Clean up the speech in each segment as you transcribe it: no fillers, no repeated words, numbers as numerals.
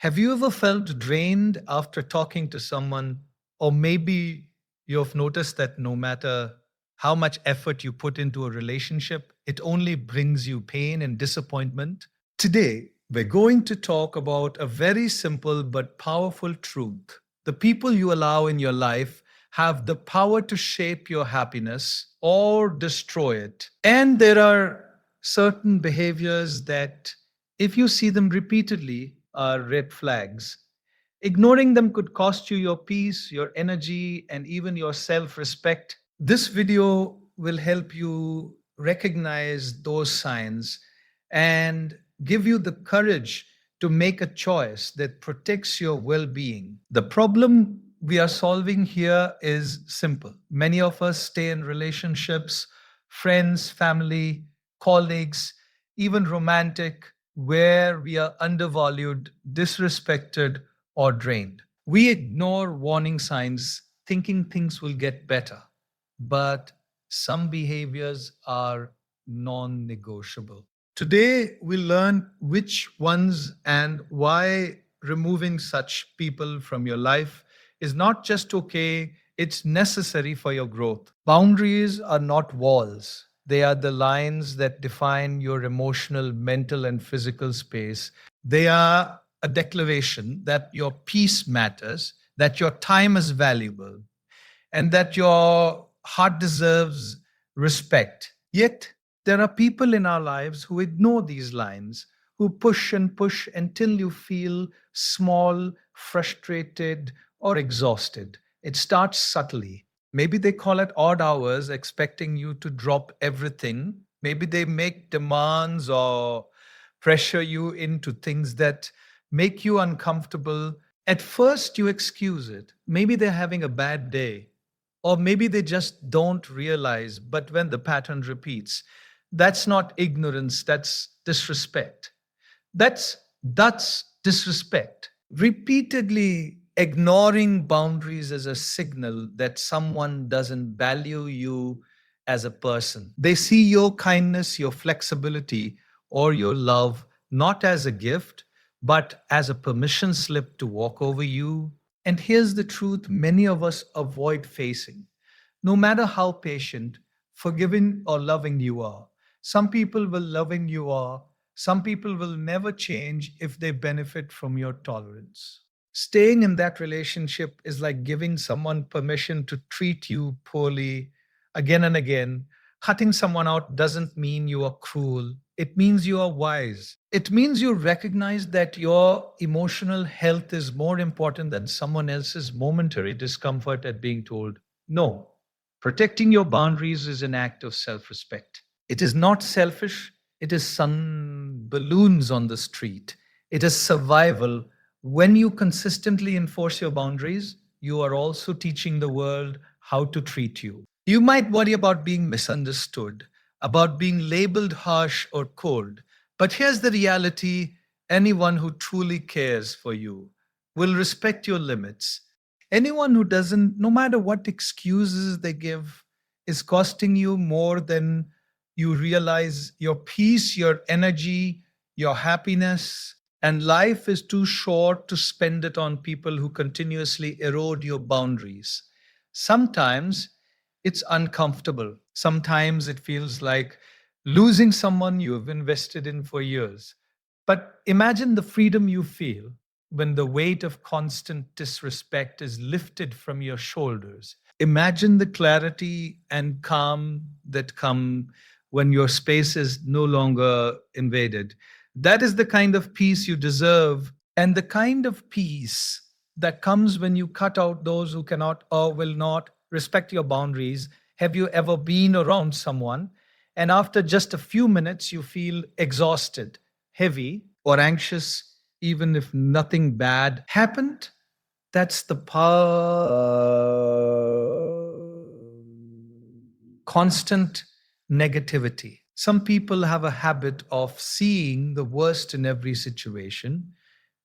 Have you ever felt drained after talking to someone? Or maybe you've noticed that no matter how much effort you put into a relationship, it only brings you pain and disappointment? Today, we're going to talk about a very simple but powerful truth. The people you allow in your life have the power to shape your happiness or destroy it. And there are certain behaviors that, if you see them repeatedly, are red flags. Ignoring them could cost you your peace, your energy, and even your self respect. This video will help you recognize those signs and give you the courage to make a choice that protects your well being. The problem we are solving here is simple. Many of us stay in relationships, friends, family, colleagues, even romantic, where we are undervalued, disrespected, or drained. We ignore warning signs thinking things will get better, but some behaviors are non negotiable. Today, we'll learn which ones and why removing such people from your life is not just okay, it's necessary for your growth. Boundaries are not walls, they are the lines that define your emotional, mental, and physical space. They are a declaration that your peace matters, that your time is valuable, and that your heart deserves respect. Yet, there are people in our lives who ignore these lines, who push and push until you feel small, frustrated, or exhausted. It starts subtly. Maybe they call at odd hours, expecting you to drop everything. Maybe they make demands or pressure you into things that make you uncomfortable. At first, you excuse it. Maybe they're having a bad day, or maybe they just don't realize. But when the pattern repeats, that's not ignorance, that's disrespect. That's disrespect. Repeatedly ignoring boundaries is a signal that someone doesn't value you as a person. They see your kindness, your flexibility, or your love not as a gift, but as a permission slip to walk over you. And here's the truth many of us avoid facing. No matter how patient, forgiving, or loving you are, some people will loving you are, some people will never change if they benefit from your tolerance. Staying in that relationship is like giving someone permission to treat you poorly again and again. Cutting someone out doesn't mean you are cruel. It means you are wise. It means you recognize that your emotional health is more important than someone else's momentary discomfort at being told no. Protecting your boundaries is an act of self respect. It is not selfish, it is sun balloons on the street. It is survival. When you consistently enforce your boundaries, you are also teaching the world how to treat you. You might worry about being misunderstood, about being labeled harsh or cold. But here's the reality: anyone who truly cares for you will respect your limits. Anyone who doesn't, no matter what excuses they give, is costing you more than you realize. Your peace, your energy, your happiness. And life is too short to spend it on people who continuously erode your boundaries. Sometimes it's uncomfortable. Sometimes it feels like losing someone you have invested in for years. But imagine the freedom you feel when the weight of constant disrespect is lifted from your shoulders. Imagine the clarity and calm that come when your space is no longer invaded. That is the kind of peace you deserve, and the kind of peace that comes when you cut out those who cannot or will not respect your boundaries. Have you ever been around someone and after just a few minutes you feel exhausted, heavy, or anxious, even if nothing bad happened? That's the constant negativity. Some people have a habit of seeing the worst in every situation,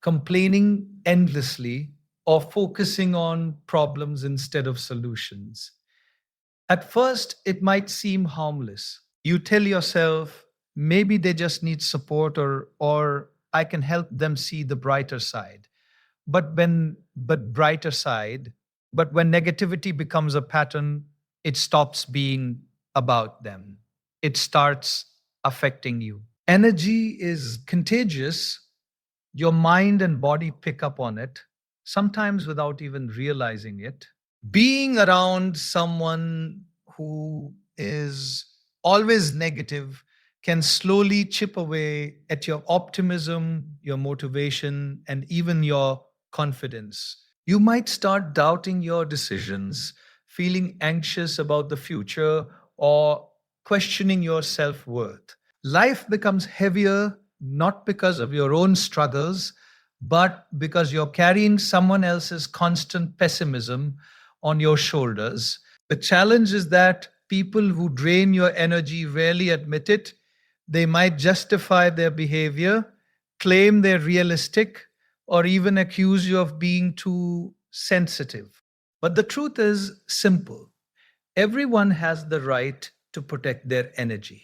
complaining endlessly, or focusing on problems instead of solutions. At first, it might seem harmless. You tell yourself, maybe they just need support or I can help them see the brighter side. But brighter side, but when negativity becomes a pattern, it stops being about them. It starts affecting you. Energy is contagious. Your mind and body pick up on it, sometimes without even realizing it. Being around someone who is always negative can slowly chip away at your optimism, your motivation, and even your confidence. You might start doubting your decisions, feeling anxious about the future, or questioning your self worth. Life becomes heavier not because of your own struggles, but because you're carrying someone else's constant pessimism on your shoulders. The challenge is that people who drain your energy rarely admit it. They might justify their behavior, claim they're realistic, or even accuse you of being too sensitive. But the truth is simple: everyone has the right to protect their energy.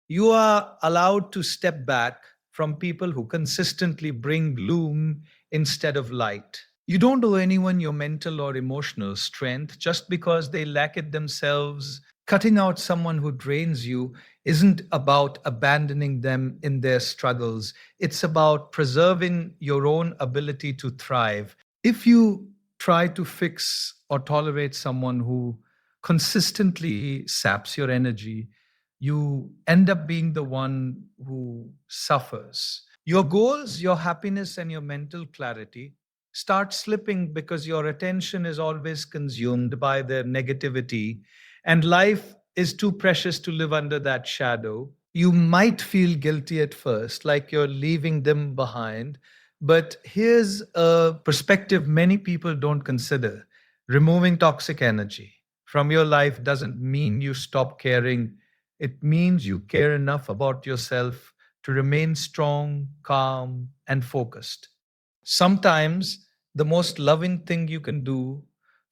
You are allowed to step back from people who consistently bring gloom instead of light. You don't owe anyone your mental or emotional strength just because they lack it themselves. Cutting out someone who drains you isn't about abandoning them in their struggles, it's about preserving your own ability to thrive. If you try to fix or tolerate someone who consistently saps your energy, you end up being the one who suffers. Your goals, your happiness, and your mental clarity start slipping because your attention is always consumed by their negativity, and life is too precious to live under that shadow. You might feel guilty at first, like you're leaving them behind, but here's a perspective many people don't consider. Removing toxic energy from your life doesn't mean you stop caring, it means you care enough about yourself to remain strong, calm, and focused. Sometimes the most loving thing you can do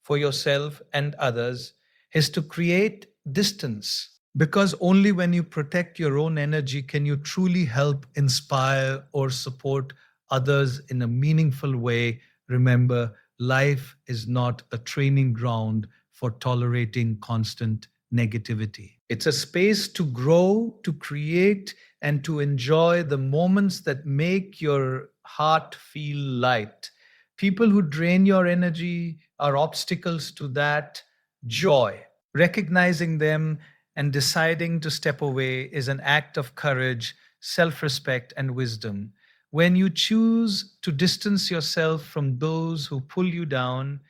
for yourself and others is to create distance. Because only when you protect your own energy can you truly help, inspire, or support others in a meaningful way. Remember, life is not a training ground for tolerating constant negativity. It's a space to grow, to create, and to enjoy the moments that make your heart feel light. People who drain your energy are obstacles to that joy. Recognizing them and deciding to step away is an act of courage, self respect, and wisdom. When you choose to distance yourself from those who pull you down,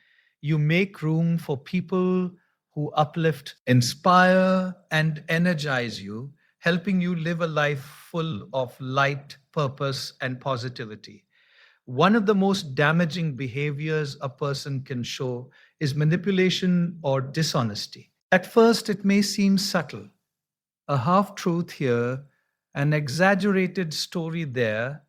you make room for people who uplift, inspire, and energize you, helping you live a life full of light, purpose, and positivity. One of the most damaging behaviors a person can show is manipulation or dishonesty. At first, it may seem subtle, a half truth here, an exaggerated story there,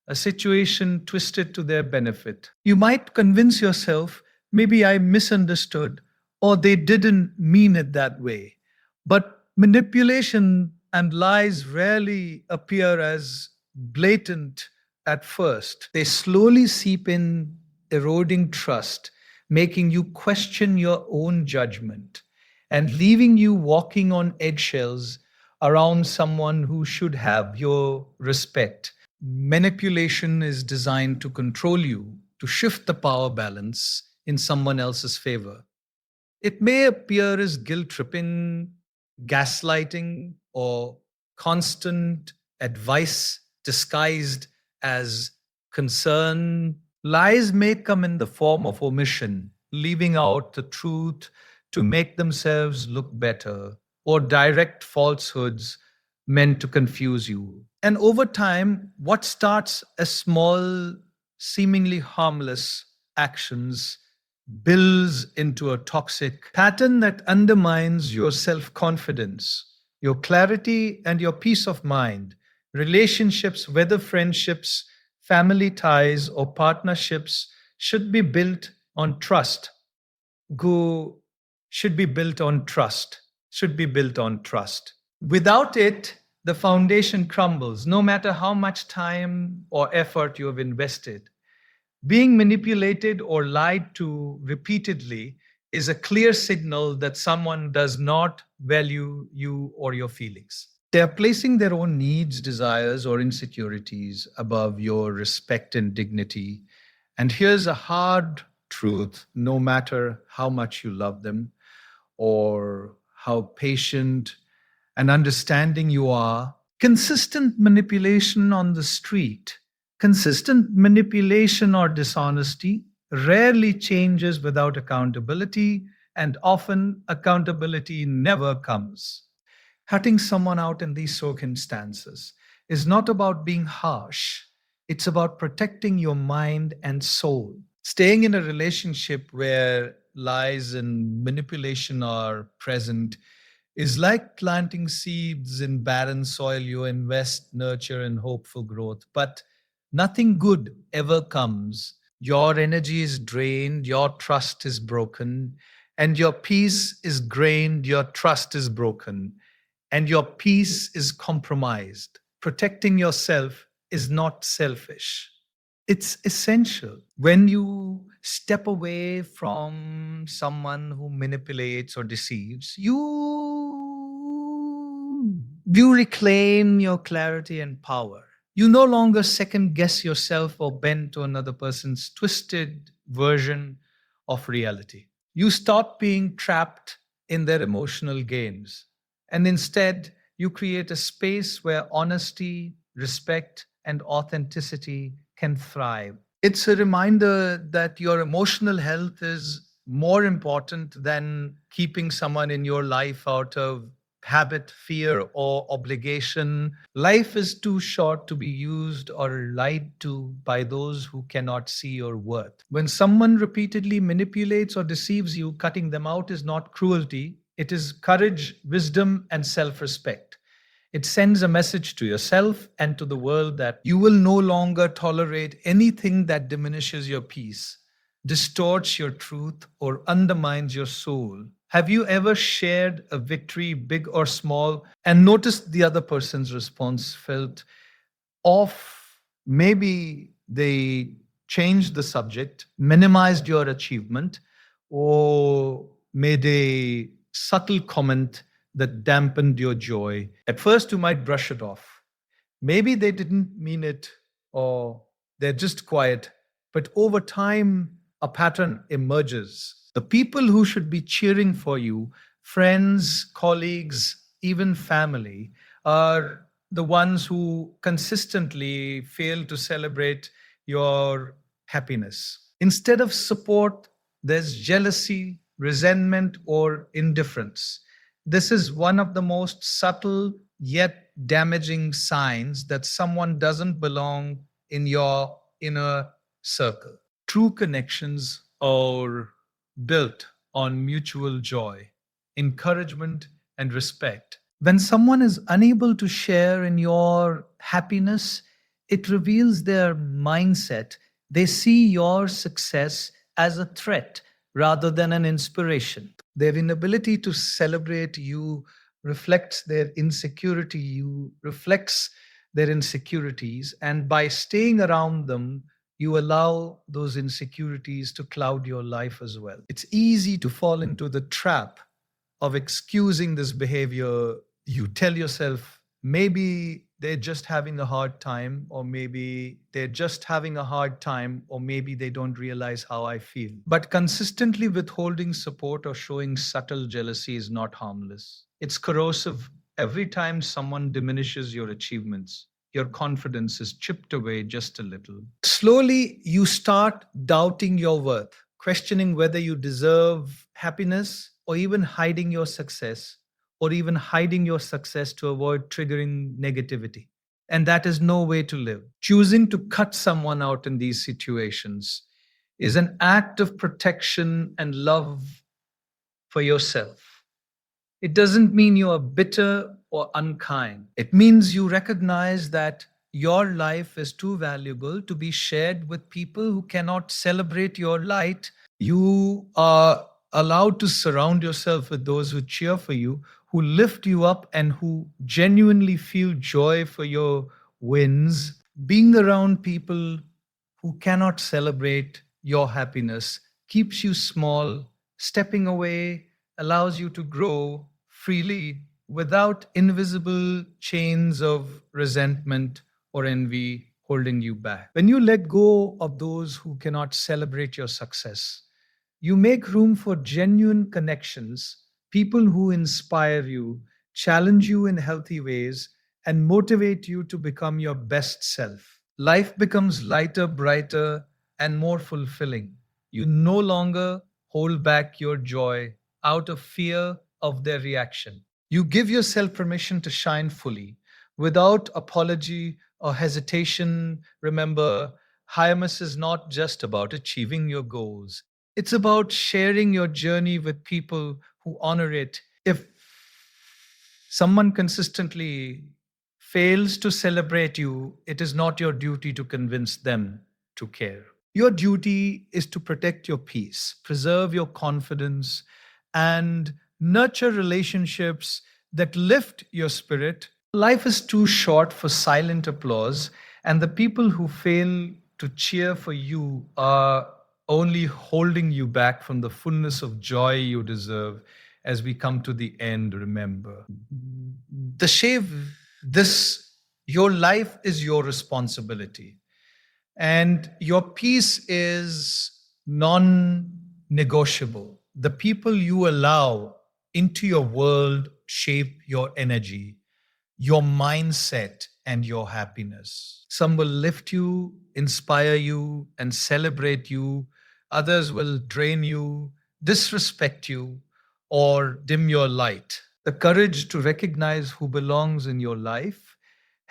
a situation twisted to their benefit. You might convince yourself, maybe I misunderstood, or they didn't mean it that way. But manipulation and lies rarely appear as blatant at first. They slowly seep in, eroding trust, making you question your own judgment, and leaving you walking on eggshells around someone who should have your respect. Manipulation is designed to control you, to shift the power balance in someone else's favor. It may appear as guilt tripping, gaslighting, or constant advice disguised as concern. Lies may come in the form of omission, leaving out the truth to make themselves look better, or direct falsehoods meant to confuse you. And over time, what starts as small, seemingly harmless actions builds into a toxic pattern that undermines your self confidence, your clarity, and your peace of mind. Relationships, whether friendships, family ties, or partnerships, should be built on trust. Go should be built on trust, should be built on trust. Without it, the foundation crumbles no matter how much time or effort you have invested. Being manipulated or lied to repeatedly is a clear signal that someone does not value you or your feelings. They are placing their own needs, desires, or insecurities above your respect and dignity. And here's a hard truth: no matter how much you love them or how patient and understanding you are, consistent manipulation on the street, consistent manipulation or dishonesty rarely changes without accountability, and often accountability never comes. Cutting someone out in these circumstances is not about being harsh, it's about protecting your mind and soul. Staying in a relationship where lies and manipulation are present is like planting seeds in barren soil. You invest, nurture, and hope for growth, but nothing good ever comes. Your energy is drained, your trust is broken, and your peace is drained, your trust is broken, and your peace is compromised. Protecting yourself is not selfish, it's essential. When you step away from someone who manipulates or deceives, you reclaim your clarity and power. You no longer second guess yourself or bend to another person's twisted version of reality. You stop being trapped in their emotional games, and instead you create a space where honesty, respect, and authenticity can thrive. It's a reminder that your emotional health is more important than keeping someone in your life out of habit, fear, or obligation. Life is too short to be used or lied to by those who cannot see your worth. When someone repeatedly manipulates or deceives you, cutting them out is not cruelty, it is courage, wisdom, and self respect. It sends a message to yourself and to the world that you will no longer tolerate anything that diminishes your peace, distorts your truth, or undermines your soul. Have you ever shared a victory, big or small, and noticed the other person's response felt off? Maybe they changed the subject, minimized your achievement, or made a subtle comment that dampened your joy. At first, you might brush it off. Maybe they didn't mean it, or they're just quiet. But over time, a pattern emerges. The people who should be cheering for you, friends, colleagues, even family, are the ones who consistently fail to celebrate your happiness. Instead of support, there's jealousy, resentment, or indifference. This is one of the most subtle yet damaging signs that someone doesn't belong in your inner circle. True connections are built on mutual joy, encouragement, and respect. When someone is unable to share in your happiness, it reveals their mindset. They see your success as a threat rather than an inspiration. Their inability to celebrate you reflects their insecurity, you reflects their insecurities, and by staying around them, you allow those insecurities to cloud your life as well. It's easy to fall into the trap of excusing this behavior. You tell yourself, maybe they're just having a hard time, or maybe they're just having a hard time, or maybe they don't realize how I feel. But consistently withholding support or showing subtle jealousy is not harmless. It's corrosive. Every time someone diminishes your achievements, your confidence is chipped away just a little. Slowly, you start doubting your worth, questioning whether you deserve happiness, or even hiding your success, or even hiding your success to avoid triggering negativity. And that is no way to live. Choosing to cut someone out in these situations is an act of protection and love for yourself. It doesn't mean you are bitter or unkind. It means you recognize that your life is too valuable to be shared with people who cannot celebrate your light. You are allowed to surround yourself with those who cheer for you, who lift you up and who genuinely feel joy for your wins. Being around people who cannot celebrate your happiness keeps you small. Stepping away allows you to grow freely without invisible chains of resentment or envy holding you back. When you let go of those who cannot celebrate your success, you make room for genuine connections, people who inspire you, challenge you in healthy ways, and motivate you to become your best self. Life becomes lighter, brighter, and more fulfilling. You no longer hold back your joy out of fear of their reaction. You give yourself permission to shine fully without apology or hesitation. Remember, Hyamus is not just about achieving your goals, it's about sharing your journey with people who honor it. If someone consistently fails to celebrate you, it is not your duty to convince them to care. Your duty is to protect your peace, preserve your confidence, and nurture relationships that lift your spirit. Life is too short for silent applause, and the people who fail to cheer for you are only holding you back from the fullness of joy you deserve. As we come to the end, remember the shave, this, your life is your responsibility, and your peace is non negotiable. The people you allow into your world shape your energy, your mindset, and your happiness. Some will lift you, inspire you, and celebrate you. Others will drain you, disrespect you, or dim your light. The courage to recognize who belongs in your life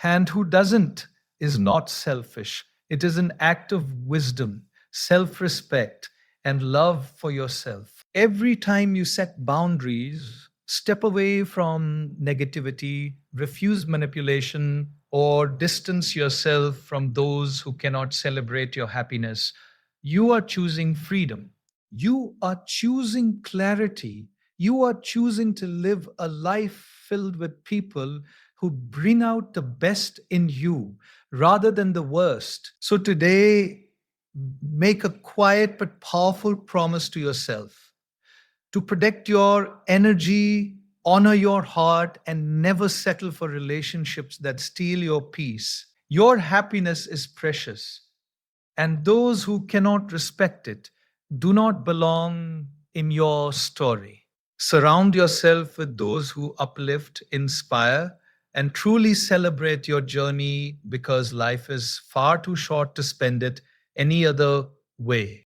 and who doesn't is not selfish. It is an act of wisdom, self respect, and love for yourself. Every time you set boundaries, step away from negativity, refuse manipulation, or distance yourself from those who cannot celebrate your happiness, you are choosing freedom. You are choosing clarity. You are choosing to live a life filled with people who bring out the best in you rather than the worst. So today, make a quiet but powerful promise to yourself to protect your energy, honor your heart, and never settle for relationships that steal your peace. Your happiness is precious, and those who cannot respect it do not belong in your story. Surround yourself with those who uplift, inspire, and truly celebrate your journey because life is far too short to spend it any other way.